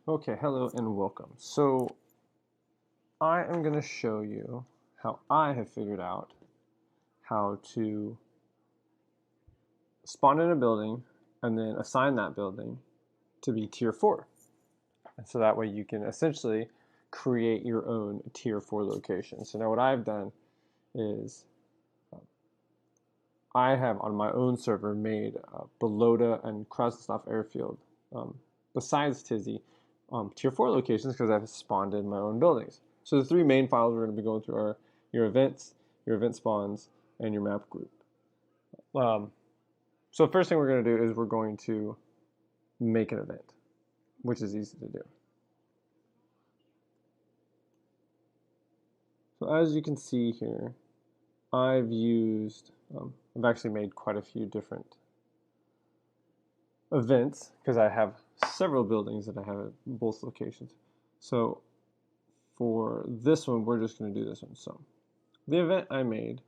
Okay, hello and welcome. So I am going to show you how I have figured out how to spawn in a building and then assign that building to be tier 4. And so that way you can essentially create your own tier 4 location. So now what I've done is I have on my own server made Belota and Krasnov Airfield, besides Tizzy, tier 4 locations because I've spawned in my own buildings. So the three main files we're going to be going through are your events, your event spawns, and your map group. So the first thing we're going to do is we're going to make an event, which is easy to do. So as you can see here, I've actually made quite a few different events because I have several buildings that I have at both locations. So for this one, we're just going to do this one. So the event I made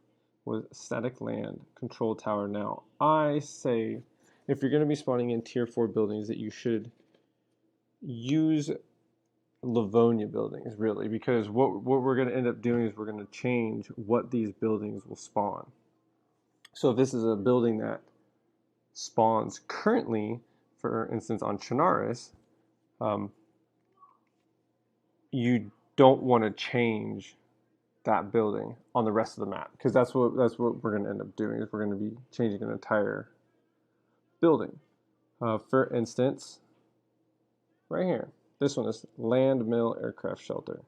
was static land control tower. Now I say if you're going to be spawning in tier 4 buildings that you should use Livonia buildings really, because what we're going to end up doing is we're going to change what these buildings will spawn. So if this is a building that spawns currently, for instance on Chernarus, you don't want to change that building on the rest of the map, because that's what we're going to end up doing, is we're going to be changing an entire building. For instance, right here, this one is Land Mill Aircraft Shelter.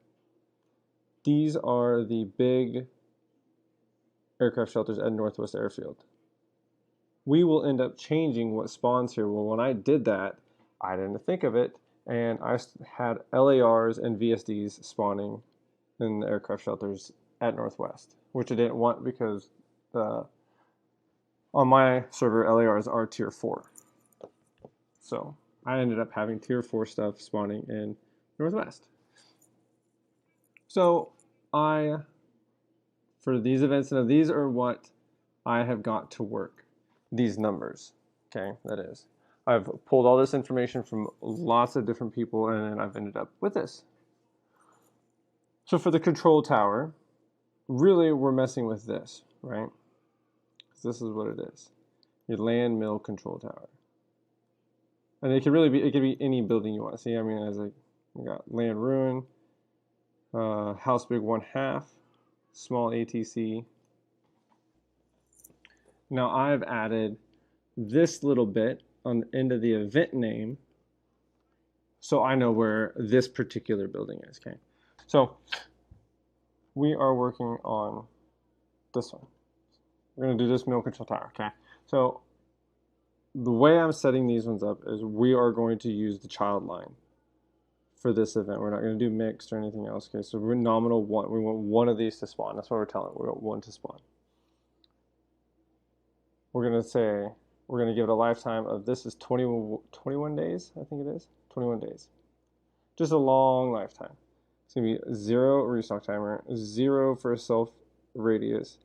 These are the big aircraft shelters at Northwest Airfield. We will end up changing what spawns here. Well, when I did that, I didn't think of it, and I had LARs and VSDs spawning in the aircraft shelters at Northwest, which I didn't want because on my server, LARs are tier 4. So I ended up having tier 4 stuff spawning in Northwest. So for these events, now these are what I have got to work, these numbers, okay, that is. I've pulled all this information from lots of different people, and then I've ended up with this. So for the control tower, really we're messing with this, right? This is what it is, your land mill control tower. And it could be any building you want to see. I mean, we got land ruin, house big 1/2, small ATC. Now I've added this little bit on the end of the event name, so I know where this particular building is. Okay, so we are working on this one. We're going to do this mill control tower. Okay, so the way I'm setting these ones up is we are going to use the child line for this event. We're not going to do mixed or anything else. Okay, so we're nominal 1. We want one of these to spawn. That's what we're telling. We want one to spawn. We're going to say we're going to give it a lifetime of, this is 21 days, I think it is. 21 days. Just a long lifetime. It's going to be 0 restock timer, 0 for self radius.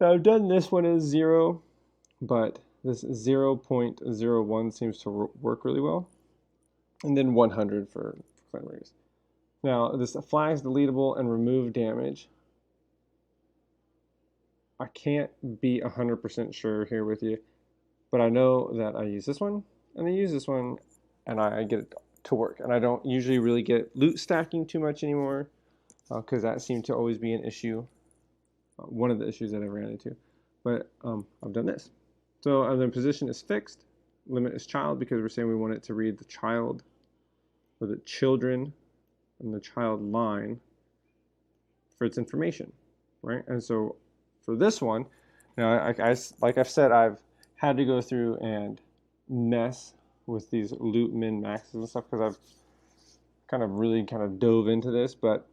Now I've done this one as 0, but this 0.01 seems to work really well. And then 100 for clan radius. Now this flags deletable and remove damage. I can't be 100% sure here with you, but I know that I use this one and I use this one and I get it to work. And I don't usually really get loot stacking too much anymore because that seemed to always be an issue, one of the issues that I ran into. But I've done this. So the position is fixed, limit is child, because we're saying we want it to read the child or the children and the child line for its information, right? And so for this one, now like I've said, I've had to go through and mess with these loot min maxes and stuff because I've really dove into this. But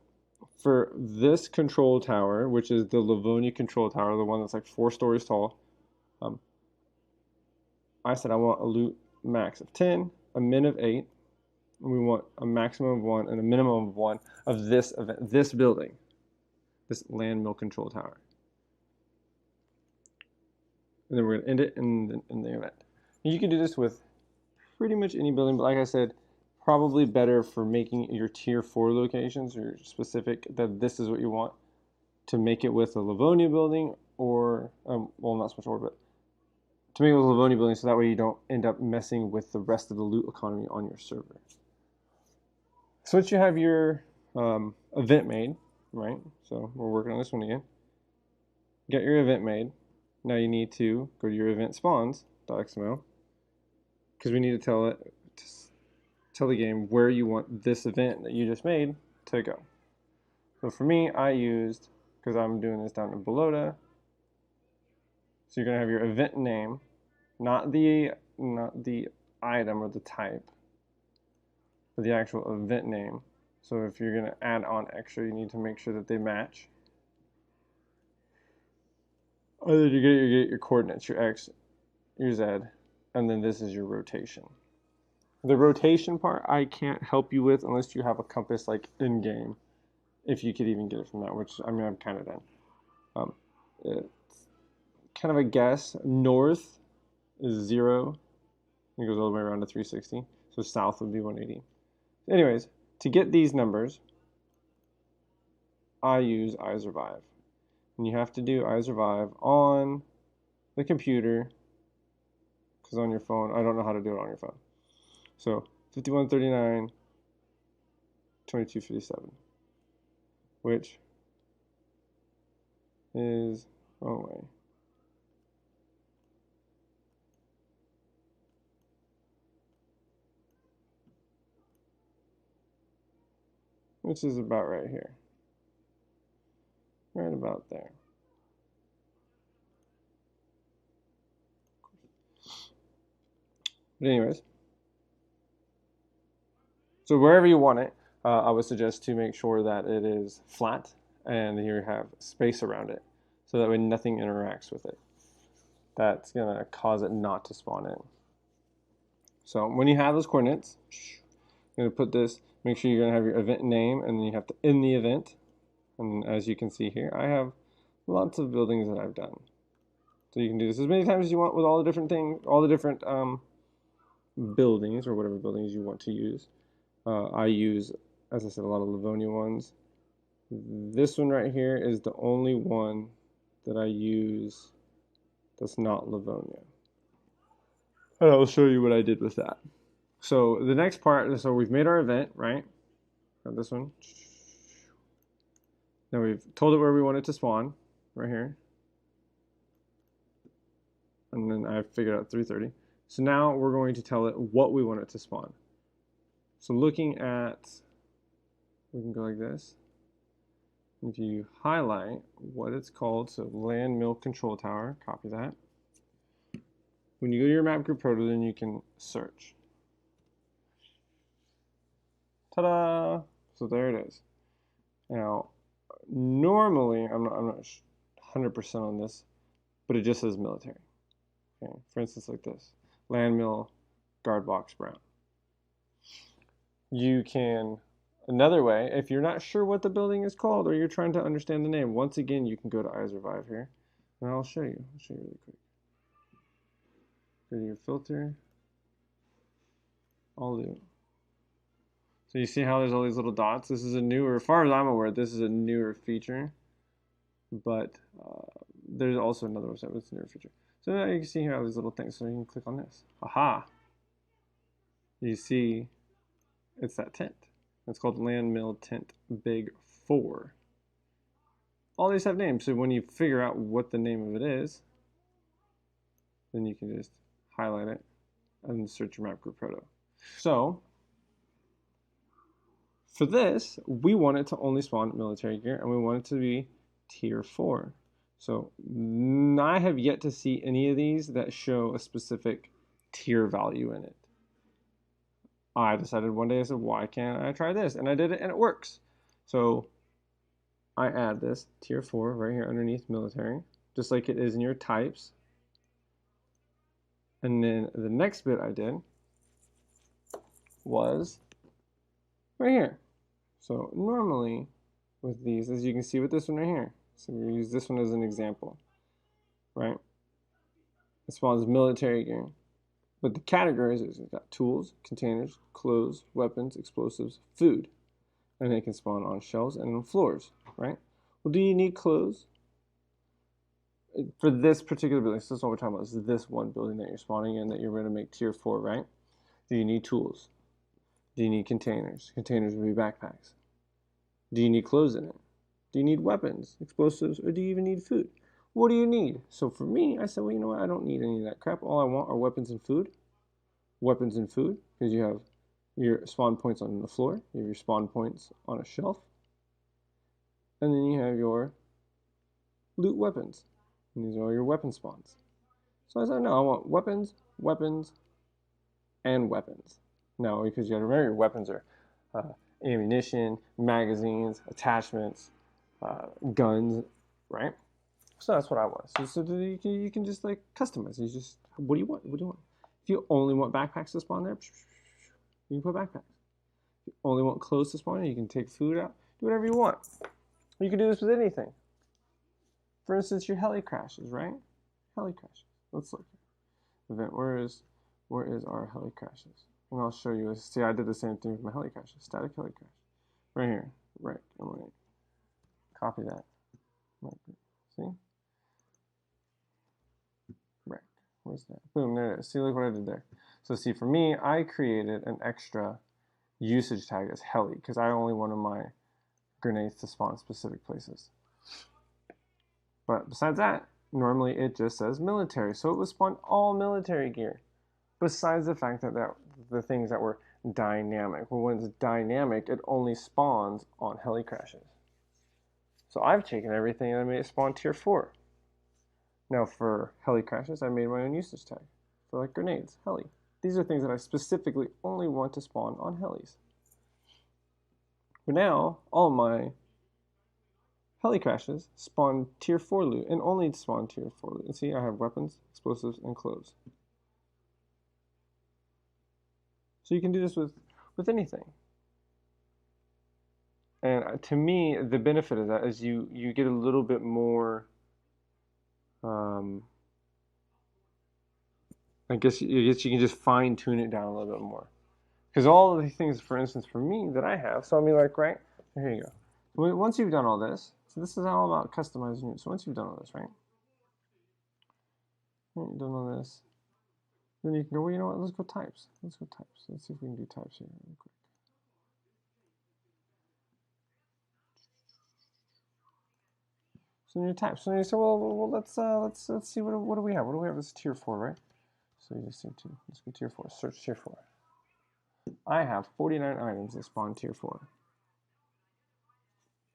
for this control tower, which is the Livonia control tower, the one that's like 4 stories tall, I said I want a loot max of 10, a min of 8, and we want a maximum of 1 and a minimum of 1 of this event, this building, this land mill control tower. And then we're going to end it in the event. And you can do this with pretty much any building, but like I said, probably better for making your tier 4 locations or specific that this is what you want to make it with a Livonia building or, well, not so much order, but to make it with a Livonia building so that way you don't end up messing with the rest of the loot economy on your server. So once you have your event made, right? So we're working on this one again. Get your event made. Now you need to go to your event spawns.xml because we need to tell the game where you want this event that you just made to go. So for me, I used, because I'm doing this down in Belota, so you're going to have your event name, not the item or the type, but the actual event name. So if you're going to add on extra, you need to make sure that they match. And then you get your coordinates, your X, your Z, and then this is your rotation. The rotation part I can't help you with unless you have a compass like in game, if you could even get it from that, which I mean I'm kind of done. It's kind of a guess. North is 0. It goes all the way around to 360. So south would be 180. Anyways, to get these numbers, I use iSurvive. And you have to do iSurvive on the computer, because on your phone, I don't know how to do it on your phone. So 5139, 2257, which is, oh wait. Which is about right here. Right about there. But anyways, so wherever you want it, I would suggest to make sure that it is flat and you have space around it, so that way nothing interacts with it. That's going to cause it not to spawn in. So when you have those coordinates, you're going to put this, make sure you're going to have your event name, and then you have to end the event. And as you can see here, I have lots of buildings that I've done. So you can do this as many times as you want with all the different things, all the different buildings or whatever buildings you want to use. I use, as I said, a lot of Livonia ones. This one right here is the only one that I use that's not Livonia. And I'll show you what I did with that. So the next part, so we've made our event, right? Got this one. Now we've told it where we want it to spawn, right here. And then I figured out 330. So now we're going to tell it what we want it to spawn. So looking at, we can go like this. If you highlight what it's called, so land mill control tower, copy that. When you go to your map group proto, then you can search. Ta-da! So there it is. Now, normally, I'm not 100% on this, but it just says military. Okay, for instance, like this, land mill, guard box brown. You can, another way, if you're not sure what the building is called or you're trying to understand the name, once again, you can go to iSurvive here, and I'll show you. I'll show you really quick. Go to your filter, all do. So you see how there's all these little dots? This is a newer, as far as I'm aware, this is a newer feature, but there's also another website with a newer feature. So now you can see here all these little things, so you can click on this. Aha! You see, it's that tent. It's called Land Mill Tent Big 4. All these have names, so when you figure out what the name of it is, then you can just highlight it and search your map group proto. So, for this, we want it to only spawn military gear, and we want it to be tier 4. So, I have yet to see any of these that show a specific tier value in it. I decided one day, I said, why can't I try this? And I did it, and it works. So, I add this tier 4 right here underneath military, just like it is in your types. And then the next bit I did was right here. So normally with these, as you can see with this one right here, so we use this one as an example, right? It spawns military gear. But the categories is you've got tools, containers, clothes, weapons, explosives, food. And they can spawn on shelves and on floors, right? Well, do you need clothes? For this particular building, so that's what we're talking about, is this one building that you're spawning in that you're going to make tier 4, right? Do you need tools? Do you need containers? Containers would be backpacks. Do you need clothes in it? Do you need weapons, explosives, or do you even need food? What do you need? So for me, I said, well, you know what? I don't need any of that crap. All I want are weapons and food. Weapons and food, because you have your spawn points on the floor, you have your spawn points on a shelf, and then you have your loot weapons. And these are all your weapon spawns. So I said, no, I want weapons, weapons, and weapons. Now, because you got to remember, your weapons are ammunition, magazines, attachments, guns, right? So that's what I want. So you can just like customize. You just, what do you want? What do you want? If you only want backpacks to spawn there, you can put backpacks. If you only want clothes to spawn there, you can take food out. Do whatever you want. You can do this with anything. For instance, your heli crashes, right? Heli crashes. Let's look here. Event, where is our heli crashes? And I'll show you. See, I did the same thing with my heli crashes. Static heli crash. Right here. Right. I'm going to copy that. See? Right. Where's that? Boom, there it is. See, look what I did there. So see, for me, I created an extra usage tag as heli because I only wanted my grenades to spawn specific places. But besides that, normally it just says military. So it would spawn all military gear. Besides the fact that the things that were dynamic. Well, when it's dynamic, it only spawns on heli crashes. So I've taken everything and I made it spawn tier 4. Now for heli crashes, I made my own usage tag. For like grenades, heli. These are things that I specifically only want to spawn on helis. But now, all my heli crashes spawn tier 4 loot and only spawn tier 4 loot. And see, I have weapons, explosives, and clothes. So you can do this with anything. And to me, the benefit of that is you get a little bit more, I guess you can just fine tune it down a little bit more. Because all of the things, for instance, for me that I have, so I mean, like, right, here you go. Once you've done all this, so this is all about customizing it. So once you've done all this, right, you've done all this, then you can go, well, you know what, let's go types. Let's go types. Let's see if we can do types here real quick. So in your types, so you say, well, let's see what do we have? What do we have? This is tier 4, right? So you just need to let's go tier 4. Search tier 4. I have 49 items that spawn tier 4.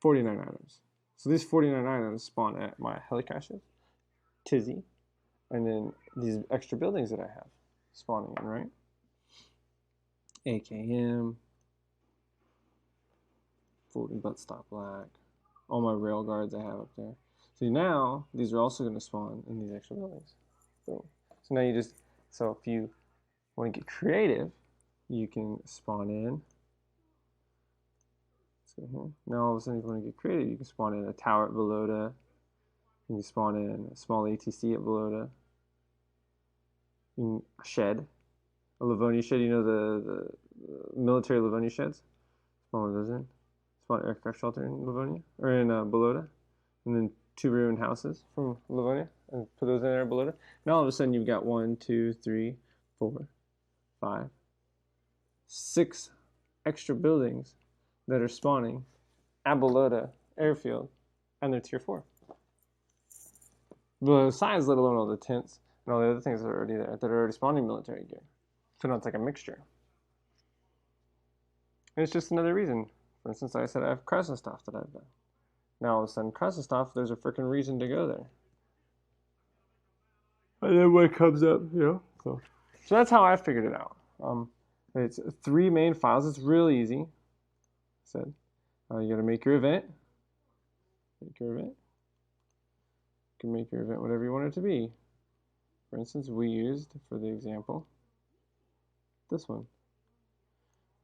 49 items. So these 49 items spawn at my heli crashes, Tizzy, and then these extra buildings that I have spawning in, right? AKM, Folding Buttstock Black, all my rail guards I have up there. So now these are also going to spawn in these extra buildings. Boom. So now you just, so if you want to get creative, you can spawn in. So here. Now all of a sudden, if you want to get creative, you can spawn in a tower at Velota. You can spawn in a small ATC at Velota. A shed, a Livonia shed. You know the military Livonia sheds. Spawn one of those in. Spawn aircraft shelter in Livonia or in Velota, and then 2 ruined houses from Livonia, and put those in there at Velota. Now all of a sudden you've got 1, 2, 3, 4, 5, 6 extra buildings that are spawning at Velota airfield, and they're tier 4. Besides, let alone all the tents and all the other things that are already there, that are already spawning military gear. So now it's like a mixture. And it's just another reason. For instance, I said I have Krasnostov that I've done. Now all of a sudden, Krasnostov, there's a freaking reason to go there. And then what comes up, you know. So that's how I figured it out. It's 3 main files. It's really easy. Said you got to make your event. Make your event. You can make your event whatever you want it to be. For instance, we used, for the example, this one.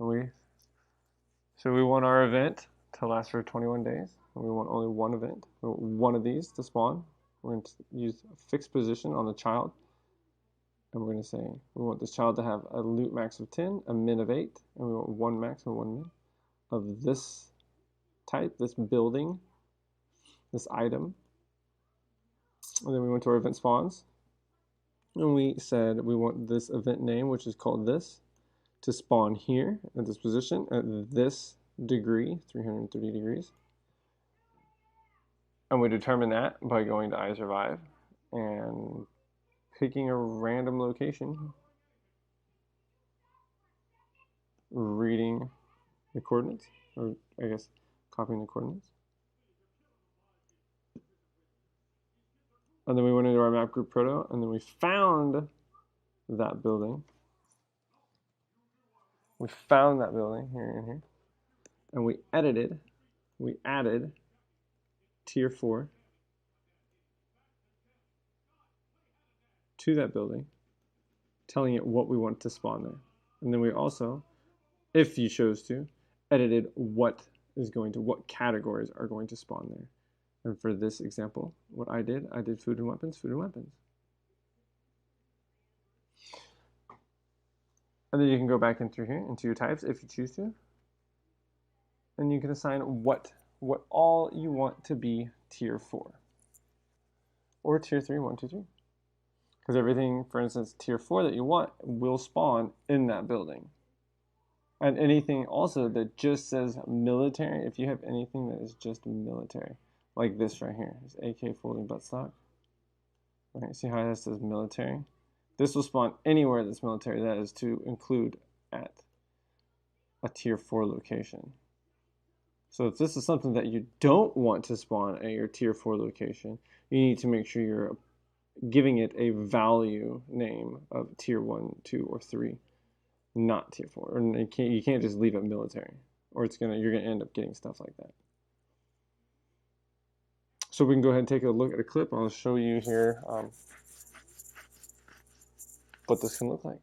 And so we want our event to last for 21 days. And we want only one event. We want one of these to spawn. We're going to use a fixed position on the child. And we're going to say we want this child to have a loot max of 10, a min of 8, and we want 1 max and 1 min of this type, this building, this item. And then we went to our event spawns, and we said we want this event name, which is called this, to spawn here at this position at this degree, 330 degrees. And we determine that by going to iSurvive and picking a random location, reading the coordinates, or I guess copying the coordinates. And then we went into our map group proto, and then we found that building. We found that building here and here, and we added tier 4 to that building, telling it what we want to spawn there. And then we also, if you chose to, edited what categories are going to spawn there. And for this example, what I did food and weapons, food and weapons. And then you can go back in through here into your types if you choose to. And you can assign what all you want to be tier 4. Or tier 3, 1, 2, 3. Because everything, for instance, tier 4 that you want will spawn in that building. And anything also that just says military, if you have anything that is just military, like this right here, this AK folding buttstock. Right, see how it says military? This will spawn anywhere that's military. That is to include at a tier 4 location. So if this is something that you don't want to spawn at your tier 4 location, you need to make sure you're giving it a value name of tier 1, 2, or 3, not tier 4. Or you can't just leave it military, or you're gonna end up getting stuff like that. So we can go ahead and take a look at a clip. I'll show you here what this can look like.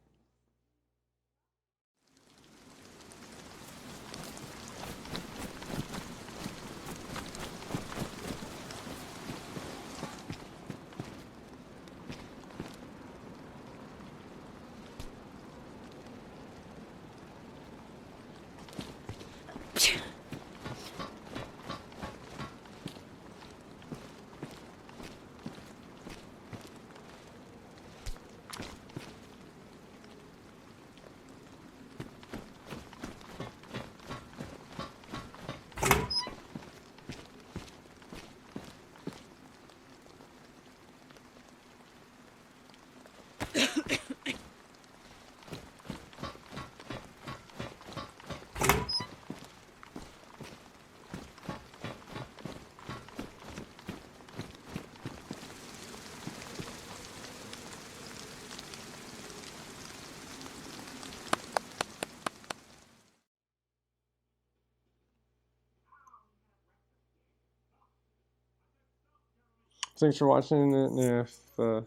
Thanks for watching. If you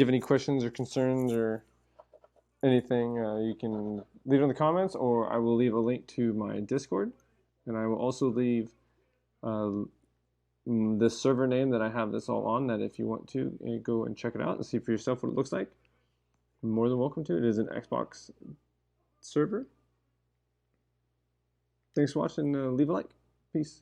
have any questions or concerns or anything, you can leave it in the comments, or I will leave a link to my Discord, and I will also leave the server name that I have this all on, that if you want to go and check it out and see for yourself what it looks like, you're more than welcome to. It is an Xbox server. Thanks for watching. Leave a like. Peace.